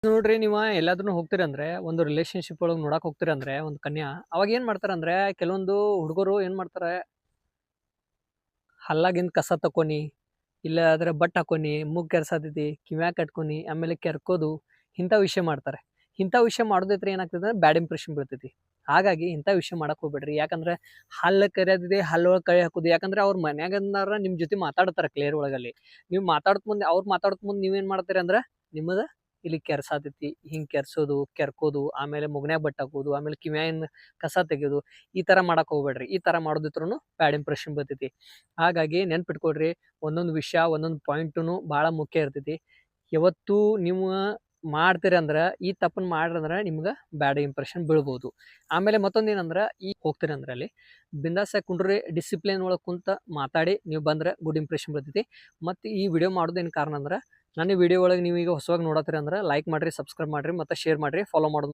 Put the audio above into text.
ನೋಡ್ರಿ ನೀವ ಎಲ್ಲಾದ್ರೂ ಹೋಗ್ತೀರಂದ್ರೆ ಒಂದು ರಿಲೇಶನ್‌ಶಿಪ್ ಒಳಗ್ ನೋಡಾಕ್ ಹೋಗ್ತೀರಂದ್ರೆ ಒಂದು ಕನ್ಯಾ, ಅವಾಗ ಏನ್ ಮಾಡ್ತಾರಂದ್ರೆ ಕೆಲವೊಂದು ಹುಡುಗರು ಏನ್ ಮಾಡ್ತಾರೆ, ಹಲ್ಲಾಗಿಂದ ಕಸ ತಕ್ಕೊನಿ, ಇಲ್ಲಾದ್ರೆ ಬಟ್ ಹಾಕ್ಕೊನಿ, ಮೂಗ್ ಕೆರ್ಸತೈತಿ, ಕಿವ್ಯಾಗ್ ಕಟ್ಕೊನಿ, ಆಮೇಲೆ ಕೆರ್ಕೋದು, ಇಂಥ ವಿಷಯ ಮಾಡ್ತಾರೆ. ಇಂಥ ವಿಷಯ ಮಾಡೋದೈತ್ರಿ ಏನಾಗ್ತದೆ ಅಂದ್ರೆ ಬ್ಯಾಡ್ ಇಂಪ್ರೆಷನ್ ಬೀಳ್ತೈತಿ. ಹಾಗಾಗಿ ಇಂಥ ವಿಷಯ ಮಾಡಕ್ ಹೋಗ್ಬೇಡ್ರಿ. ಯಾಕಂದ್ರೆ ಹಲ್ಲ್ ಕರ್ಯದಿದೆ ಹಲ್ಲೊಳಗ್ ಕೈ ಹಾಕುದು. ಯಾಕಂದ್ರೆ ಅವ್ರ ಮನ್ಯಾಗನಾರ ನಿಮ್ ಜೊತೆ ಮಾತಾಡ್ತಾರ ಕ್ಲಿಯರ್ ಒಳಗಲ್ಲಿ. ನೀವು ಮಾತಾಡೋಕ್ ಮುಂದೆ ಅವ್ರು ಮಾತಾಡೋಕ್ ಮುಂದೆ ನೀವೇನ್ ಮಾಡ್ತೀರಿ ಅಂದ್ರೆ ನಿಮ್ಮದ ಇಲ್ಲಿ ಕೆರ್ಸಾತೈತಿ, ಹಿಂಗ್ ಕೆರ್ಸೋದು, ಕೆರ್ಕೋದು, ಆಮೇಲೆ ಮೂಗ್ನ್ಯಾಗ್ ಬಟ್ ಹಾಕೋದು, ಆಮೇಲೆ ಕಿವ್ಯಾಗಿಂದ ಕಸ ತೆಗ್ಯೋದು, ಈ ತರ ಮಾಡಕ್ ಹೋಗ್ಬೇಡ್ರಿ. ಈ ತರ ಮಾಡೋದಿತ್ರುನು ಬ್ಯಾಡ್ ಇಂಪ್ರೆಷನ್ ಬೀಳ್ತೈತಿ. ಹಾಗಾಗಿ ನೆನ್ಪಿಟ್ಕೊಳ್ರಿ, ಒಂದೊಂದು ವಿಷಯ ಒಂದೊಂದು ಪಾಯಿಂಟುನು ಭಾಳ ಮುಖ್ಯ ಇರ್ತೈತಿ. ಯಾವತ್ತೂ ನೀವು ಮಾಡ್ತೀರಿ ಅಂದ್ರ ಈ ತಪ್ಪನ್ನ ಮಾಡ್ರಂದ್ರ ನಿಮ್ಗ ಬ್ಯಾಡ್ ಇಂಪ್ರೆಷನ್ ಬೀಳ್ಬೋದು. ಆಮೇಲೆ ಮತ್ತೊಂದೇನಂದ್ರ ಈಗ ಹೋಗ್ತೀರಿ ಅಂದ್ರ ಅಲ್ಲಿ ಬಿಂದಾಸಾಗಿ ಕುಂಡ್ರಿ, ಡಿಸಿಪ್ಲಿನ್ ಒಳಗ್ ಕುಂತ ಮಾತಾಡಿ ನೀವು ಬಂದ್ರ ಗುಡ್ ಇಂಪ್ರೆಷನ್ ಬೀಳ್ತೈತಿ. ಮತ್ತೆ ಈ ವಿಡಿಯೋ ಮಾಡೋದೇನ್ ಕಾರಣ ಅಂದ್ರ ನನ್ನ ವಿಡಿಯೋ ಒಳಗೆ ನೀವು ಈಗ ಹೊಸವಾಗಿ ನೋಡತ್ತೀರಿ ಅಂದ್ರ ಲೈಕ್ ಮಾಡ್ರಿ, ಸಬ್ಸ್ಕ್ರೈಬ್ ಮಾಡ್ರಿ, ಮತ್ತೆ ಶೇರ್ ಮಾಡ್ರಿ, ಫಾಲೋ ಮಾಡೋದು